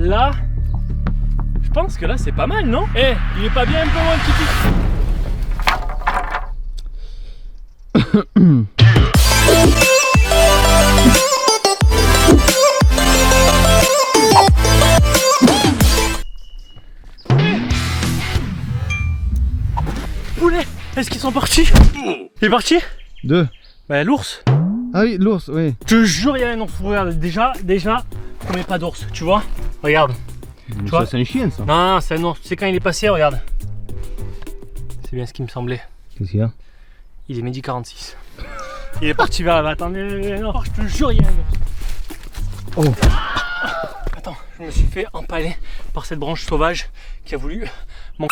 là, je pense que là c'est pas mal, non? Eh, il est pas bien un peu loin le Tipeee? Poulet, est-ce qu'ils sont partis? Il est parti? Deux. Bah l'ours. Ah oui, l'ours, oui. Je te jure, il y a un ours. Regarde, déjà, on met pas d'ours, tu vois? Regarde. Mais Tu ça, vois c'est un chien, ça. Non, c'est un ours. Tu sais quand il est passé, regarde. C'est bien ce qui me semblait. Qu'est-ce qu'il y a? Il est midi 46. Il est parti vers là. Attendez, non, je te jure, il y a un ours. Oh. Attends, je me suis fait empaler par cette branche sauvage qui a voulu mon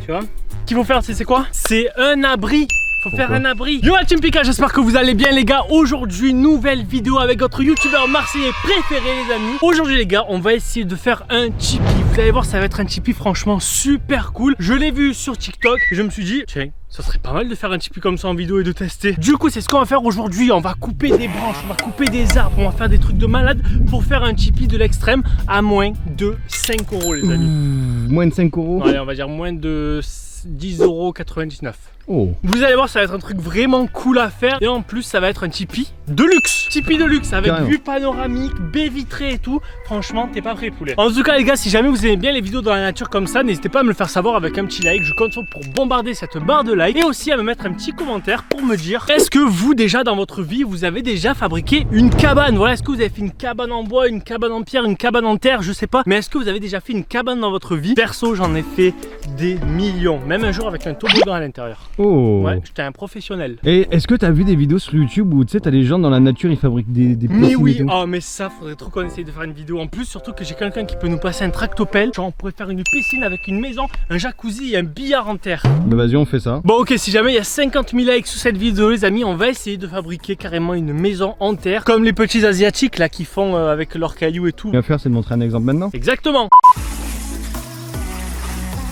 tu vois. Ce qu'il faut faire, c'est quoi? C'est un abri. Faut faire un abri. Yo la Team Pika, j'espère que vous allez bien les gars. Aujourd'hui, nouvelle vidéo avec votre youtubeur marseillais préféré les amis. Aujourd'hui les gars, on va essayer de faire un Tipeee. Vous allez voir, ça va être un Tipeee franchement super cool. Je l'ai vu sur TikTok et je me suis dit, tiens, ça serait pas mal de faire un Tipeee comme ça en vidéo et de tester. Du coup, c'est ce qu'on va faire aujourd'hui. On va couper des branches, on va couper des arbres, on va faire des trucs de malade pour faire un Tipeee de l'extrême à moins de 5 € les amis. Moins de 5 €. Allez, on va dire moins de 10,99 €. Oh. Vous allez voir, ça va être un truc vraiment cool à faire. Et en plus, ça va être un Tipeee de luxe. Tipeee de luxe avec Carrément. vue panoramique, baie vitrée et tout. Franchement, t'es pas prêt, poulet. En tout cas, les gars, si jamais vous aimez bien les vidéos dans la nature comme ça, n'hésitez pas à me le faire savoir avec un petit like. Je compte sur pour bombarder cette barre de like. Et aussi à me mettre un petit commentaire pour me dire, est-ce que vous, déjà, dans votre vie, vous avez déjà fabriqué une cabane? Voilà, est-ce que vous avez fait une cabane en bois, une cabane en pierre, une cabane en terre? Je sais pas. Mais est-ce que vous avez déjà fait une cabane dans votre vie? Perso, j'en ai fait des millions. Même un jour avec un toboggan à l'intérieur. Oh. Ouais, j'étais un professionnel. Et est-ce que t'as vu des vidéos sur YouTube où tu sais, t'as des gens dans la nature, ils fabriquent des Mais piscines oui, et tout. oh mais ça, faudrait trop qu'on essaye de faire une vidéo. En plus, surtout que j'ai quelqu'un qui peut nous passer un tractopelle. Genre, on pourrait faire une piscine avec une maison, un jacuzzi et un billard en terre. Bah vas-y, on fait ça. Bon, ok, si jamais il y a 50 000 likes sous cette vidéo, les amis, on va essayer de fabriquer carrément une maison en terre. Comme les petits asiatiques là qui font avec leurs cailloux et tout. Ce qu'on va faire, c'est de montrer un exemple maintenant. Exactement.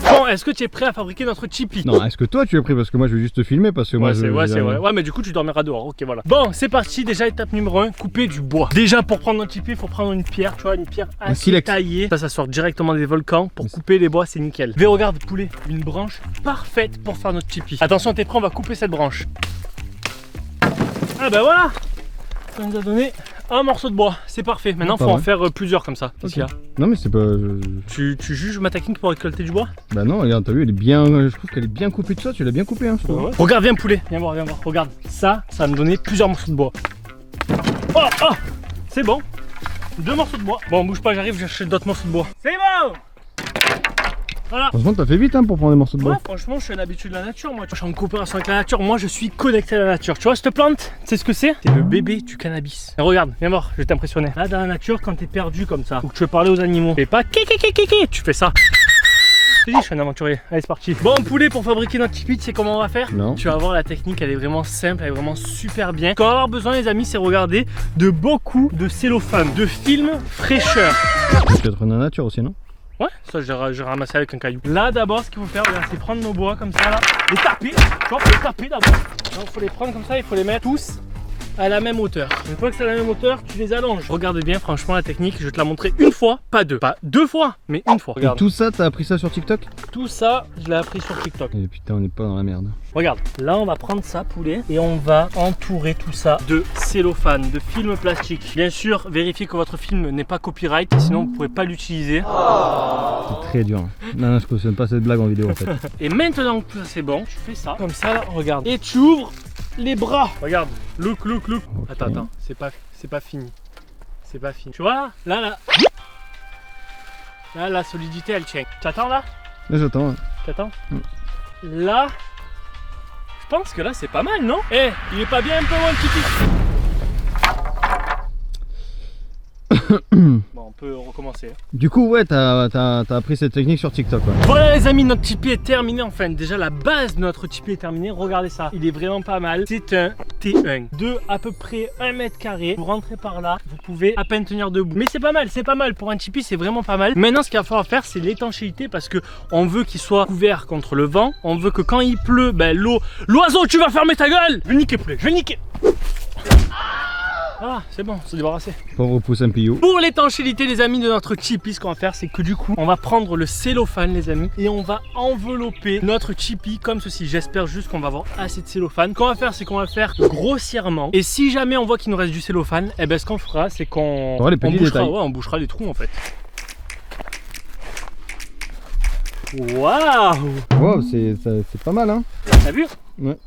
Bon, est-ce que tu es prêt à fabriquer notre Tipeee? Non, est-ce que toi tu es prêt? Parce que moi je vais juste te filmer parce que moi Ouais, c'est vrai. Ouais, mais du coup, tu dormiras dehors. Ok, voilà. Bon, c'est parti. Déjà, étape numéro 1, couper du bois. Déjà, pour prendre notre Tipeee, il faut prendre une pierre, tu vois, une pierre assez silex. taillée. Ça sort directement des volcans. Pour couper les bois, c'est nickel. Mais regarde, poulet, une branche parfaite pour faire notre Tipeee. Attention, t'es prêt, on va couper cette branche. Ah, bah voilà. Ça nous a donné un morceau de bois. C'est parfait. Maintenant, faut en faire plusieurs comme ça. Qu'est-ce qu'il y a? Non, mais c'est pas. Tu juges ma technique pour récolter du bois? Bah non, regarde, t'as vu, elle est bien. Je trouve qu'elle est bien coupée de ça. Tu l'as bien coupée, hein, je trouve. Ouais. Regarde, viens, poulet. Viens voir, viens voir. Regarde, ça va me donner plusieurs morceaux de bois. Oh, oh, c'est bon. 2 morceaux de bois. Bon, bouge pas, j'arrive, j'achète d'autres morceaux de bois. C'est bon. Voilà. Franchement, t'as fait vite hein, pour prendre des morceaux de bois. Ouais, franchement, je suis un habitué de la nature. Moi, je suis en coopération avec la nature. Moi, je suis connecté à la nature. Tu vois, cette plante, tu sais ce que c'est? C'est le bébé du cannabis. Et regarde, viens voir, je vais t'impressionner. Là, dans la nature, quand t'es perdu comme ça, ou que tu veux parler aux animaux, fais pas kiki, tu fais ça. Je te dis, je suis un aventurier. Allez, c'est parti. Bon, poulet, pour fabriquer notre Tipeee, tu sais comment on va faire? Non. Tu vas voir, la technique, elle est vraiment simple, elle est vraiment super bien. Ce qu'on va avoir besoin, les amis, c'est regarder de beaucoup de cellophane, de film fraîcheur. Peut-être dans la nature aussi, non? Ouais, ça j'ai ramassé avec un caillou. Là d'abord ce qu'il faut faire, c'est prendre nos bois comme ça là, les taper, tu vois, faut les taper d'abord. Donc faut les prendre comme ça, il faut les mettre tous à la même hauteur. Une fois que c'est à la même hauteur, tu les allonges. Regardez bien franchement la technique, je vais te la montrer une fois, pas deux. Pas 2 fois, mais une fois. Regarde. Et tout ça, t'as appris ça sur TikTok? Tout ça, je l'ai appris sur TikTok. Et putain, on n'est pas dans la merde. Regarde, là on va prendre ça poulet et on va entourer tout ça de cellophane, de film plastique. Bien sûr, vérifiez que votre film n'est pas copyright, sinon vous ne pourrez pas l'utiliser. C'est très dur. Non, je cautionne pas cette blague en vidéo en fait. Et maintenant que tout ça c'est bon, tu fais ça, comme ça là, regarde. Et tu ouvres les bras. Regarde, look. Okay. Attends, c'est pas fini. C'est pas fini. Tu vois, là, la solidité elle tient. Tu attends là? Là, j'attends. T'attends? Là, je pense que là c'est pas mal, non? Eh, il est pas bien un peu loin le Tipeee? Bon, on peut recommencer. Du coup, ouais, t'as appris cette technique sur TikTok. Ouais. Voilà les amis, notre Tipeee est terminé. Enfin, déjà la base de notre Tipeee est terminée. Regardez ça, il est vraiment pas mal. C'est un T1 de à peu près 1 mètre carré. Vous rentrez par là, vous pouvez à peine tenir debout. Mais c'est pas mal pour un Tipeee, c'est vraiment pas mal. Maintenant, ce qu'il va falloir faire, c'est l'étanchéité parce que on veut qu'il soit couvert contre le vent. On veut que quand il pleut, ben l'eau. L'oiseau, tu vas fermer ta gueule! Je vais niquer poulet, je vais niquer! Ah, c'est bon, c'est débarrassé. Pauvre pouce un pillot. Pour l'étanchéité, les amis, de notre Tipeee, ce qu'on va faire, c'est que du coup, on va prendre le cellophane, les amis, et on va envelopper notre Tipeee comme ceci. J'espère juste qu'on va avoir assez de cellophane. Ce qu'on va faire, c'est qu'on va faire grossièrement. Et si jamais on voit qu'il nous reste du cellophane, eh ben, ce qu'on fera, c'est qu'on on bouchera les trous en fait. Waouh! Wow, c'est pas mal, hein. T'as vu? Ouais.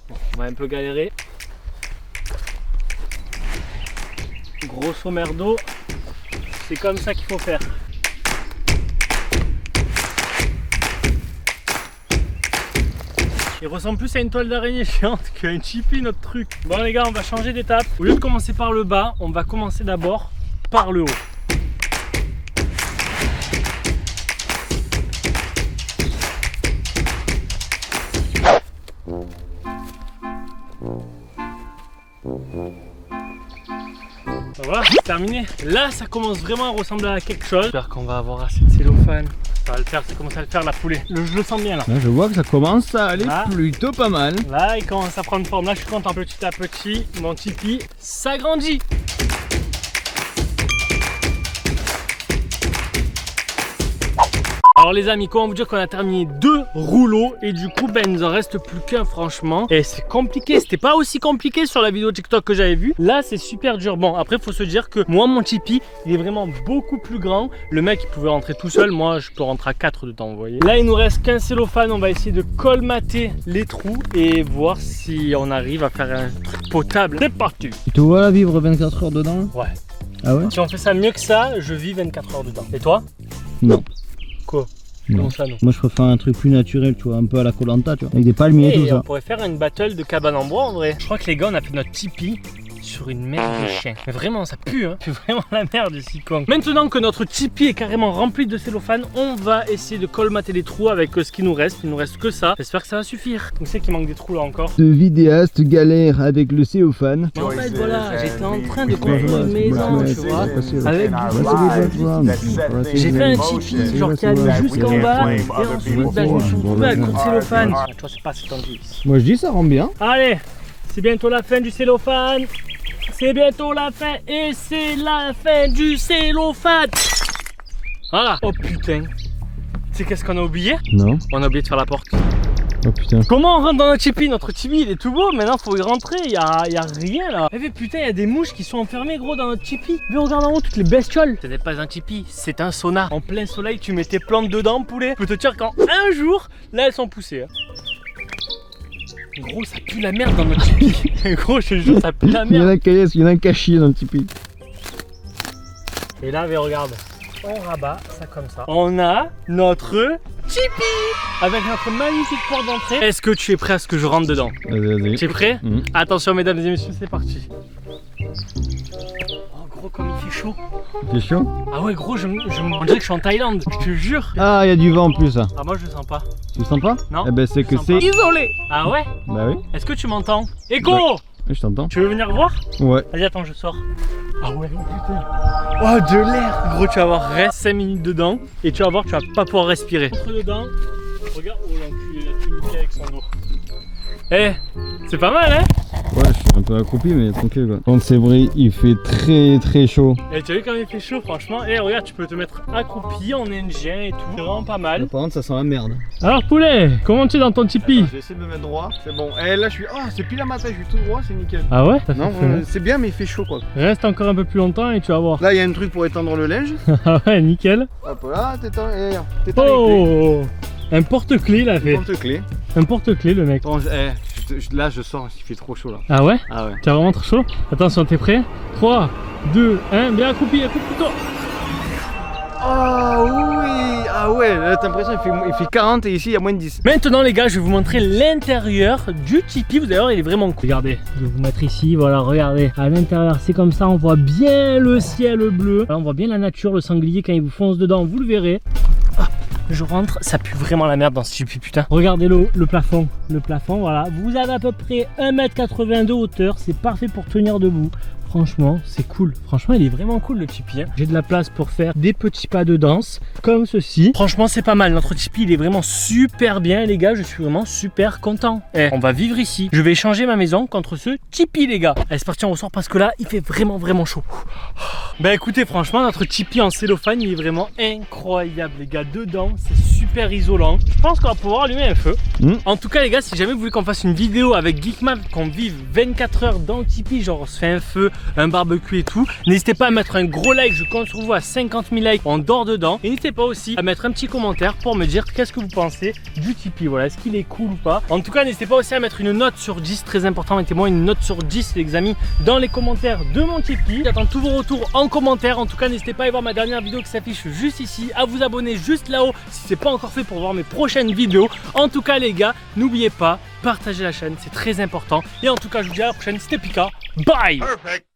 Bon, on va un peu galérer. Grosso merdo, c'est comme ça qu'il faut faire. Il ressemble plus à une toile d'araignée géante qu'à une Tipeee, notre truc. Bon les gars, on va changer d'étape. Au lieu de commencer par le bas, on va commencer d'abord par le haut. Voilà, c'est terminé. Là, ça commence vraiment à ressembler à quelque chose. J'espère qu'on va avoir assez de cellophane. Ça va le faire, ça commence à le faire la poulet. Je le sens bien là. Là, je vois que ça commence à aller plutôt pas mal. Là, il commence à prendre forme. Là, je suis content. Petit à petit, mon Tipeee s'agrandit. Alors les amis, comment vous dire qu'on a terminé 2 rouleaux et du coup ben il nous en reste plus qu'un franchement. Et c'est compliqué, c'était pas aussi compliqué sur la vidéo TikTok que j'avais vue. Là c'est super dur. Bon après faut se dire que moi mon Tipeee il est vraiment beaucoup plus grand. Le mec il pouvait rentrer tout seul, moi je peux rentrer à 4 dedans vous voyez. Là il nous reste qu'un cellophane, on va essayer de colmater les trous et voir si on arrive à faire un truc potable. C'est parti. Tu te vois là vivre 24 heures dedans? Ouais. Ah ouais? Si on fait ça mieux que ça, je vis 24 heures dedans. Et toi? Non. Quoi? Non. Ça, non. Moi je préfère un truc plus naturel, tu vois, un peu à la Koh-Lanta, tu vois, avec des palmiers et tout ça. On pourrait faire une battle de cabane en bois en vrai. Je crois que les gars on a fait notre Tipeee sur une merde de chien. Mais vraiment ça pue hein, c'est vraiment la merde ici con. Maintenant que notre Tipeee est carrément rempli de cellophane, on va essayer de colmater les trous avec ce qui nous reste. Il nous reste que ça. J'espère que ça va suffire. Où c'est qu'il manque des trous là encore? Ce vidéaste galère avec le cellophane. En fait voilà, j'étais en train de construire une maison, tu vois, avec du j'ai fait un Tipeee genre qui allait jusqu'en bas et ensuite bah, je me suis retrouvé avec le cellophane. Tu vois c'est pas si tendu ici. Moi je dis ça rend bien. Allez, c'est bientôt la fin du cellophane. C'est bientôt la fin et c'est la fin du cellophane. Voilà. Oh putain. Tu sais qu'est-ce qu'on a oublié? Non. On a oublié de faire la porte. Oh putain. Comment on rentre dans notre Tipeee? Notre Tipeee il est tout beau, maintenant faut y rentrer, y a rien là. Eh mais putain, il y a des mouches qui sont enfermées gros dans notre Tipeee. Mais regarde en haut toutes les bestioles. Ce n'est pas un Tipeee, c'est un sauna. En plein soleil, tu mets tes plantes dedans, poulet. Je peux te dire qu'en un jour, là elles sont poussées. Hein. Gros, ça pue la merde dans notre Tipeee. Gros, je te jure, ça pue la merde. Il y en a un cachier dans le Tipeee. Et là, mais regarde, on rabat ça comme ça. On a notre Tipeee avec notre magnifique porte d'entrée. Est-ce que tu es prêt à ce que je rentre dedans? Vas-y. Tu es prêt? Attention mesdames et messieurs, c'est parti. Oh gros, comme il fait chaud. Il fait chaud? Ah ouais gros, on dirait que je suis en Thaïlande, je te jure. Ah, il y a du vent en plus là. Ah moi je le sens pas. Tu le sens pas? Non. Eh ben c'est que c'est isolé. Ah ouais? Bah oui. Est-ce que tu m'entends? Écho! Oui, je t'entends. Tu veux venir voir? Ouais. Vas-y attends, je sors. Ah ouais, oh putain. Oh de l'air. Gros, tu vas voir, reste 5 minutes dedans et tu vas voir, tu vas pas pouvoir respirer. Entre dedans. Regarde, oh l'enculé, il a tout niqué avec son dos. Eh, c'est pas mal hein? Ouais, je suis un peu accroupi mais tranquille quoi. Quand c'est vrai, il fait très chaud. Et tu as vu quand il fait chaud franchement? Eh regarde, tu peux te mettre accroupi en indien et tout. C'est vraiment pas mal. Par contre ça sent la merde. Alors poulet, comment tu es dans ton Tipeee? Je vais essayer de me mettre droit, c'est bon. Et là je suis... Oh c'est pile à matin, je suis tout droit, c'est nickel. Ah ouais? Non, c'est bien mais il fait chaud quoi. Reste encore un peu plus longtemps et tu vas voir. Là il y a un truc pour étendre le linge. Ah ouais, nickel. Hop là, t'étends les clés. Oh, un porte-clés là fait. Porte-clés. Un porte-clés le mec. Bon, là je sors, il fait trop chaud là. Ah ouais? Ah ouais. Tu as vraiment trop chaud? Attention, t'es prêt? 3, 2, 1, bien accroupi, accroupi-toi. Oh oui. Ah ouais, là t'as l'impression il fait 40 et ici il y a moins de 10. Maintenant les gars, je vais vous montrer l'intérieur du Tipeee. Vous allez voir, il est vraiment cool. Regardez, je vais vous mettre ici, voilà, regardez. À l'intérieur, c'est comme ça, on voit bien le ciel bleu. Là, on voit bien la nature, le sanglier quand il vous fonce dedans, vous le verrez. Je rentre, ça pue vraiment la merde dans ce Tipeee, putain. Regardez le plafond. Le plafond, voilà. Vous avez à peu près 1,80 m de hauteur. C'est parfait pour tenir debout. Franchement, c'est cool. Franchement, il est vraiment cool le Tipeee. Hein. J'ai de la place pour faire des petits pas de danse comme ceci. Franchement, c'est pas mal. Notre Tipeee, il est vraiment super bien, les gars. Je suis vraiment super content. Eh, on va vivre ici. Je vais échanger ma maison contre ce Tipeee, les gars. Allez, c'est parti, on ressort parce que là, il fait vraiment chaud. Bah écoutez, franchement, notre Tipeee en cellophane, il est vraiment incroyable, les gars. Dedans, c'est super isolant. Je pense qu'on va pouvoir allumer un feu. En tout cas, les gars, si jamais vous voulez qu'on fasse une vidéo avec Geekmap, qu'on vive 24 heures dans le Tipeee, genre on se fait un feu, un barbecue et tout, n'hésitez pas à mettre un gros like. Je compte sur vous à 50 000 likes, on dort dedans. Et n'hésitez pas aussi à mettre un petit commentaire pour me dire qu'est-ce que vous pensez du Tipeee. Voilà, est-ce qu'il est cool ou pas. En tout cas, n'hésitez pas aussi à mettre une note sur 10, très important. Mettez-moi une note sur 10, les amis, dans les commentaires de mon Tipeee. J'attends tous vos retours en commentaire. En tout cas, n'hésitez pas à aller voir ma dernière vidéo qui s'affiche juste ici, à vous abonner juste là-haut si c'est pas encore fait pour voir mes prochaines vidéos. En tout cas, les gars, n'oubliez pas, partagez la chaîne, c'est très important. Et en tout cas, je vous dis à la prochaine. C'était Pika. Bye. Perfect.